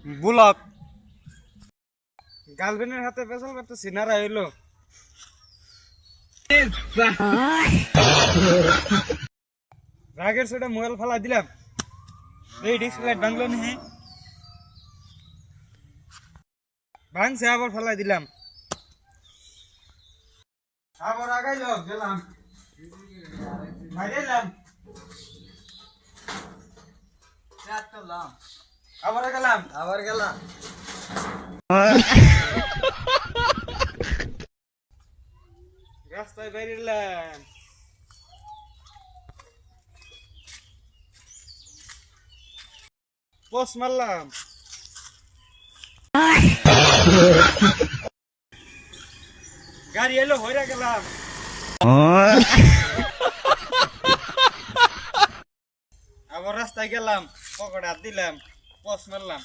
bullock গার্লফ্রেন্ডের হাতে পেছাল করতে সিনারা হইলো রাগের ছোটা মোবাইল ফালা দিলাম এই ডিসপ্লে ভাঙলো নি ভাঙছে আবার ফালাই দিলাম আবার আগাইল গেলাম মাইরেলাম আবার গেলাম রাস্তায় বেরিলাম পোস্ট মারলাম গাড়ি এলো হইরা গেলাম আবার রাস্তায় গেলাম পকেটে হাত দিলাম পোস্ট মারলাম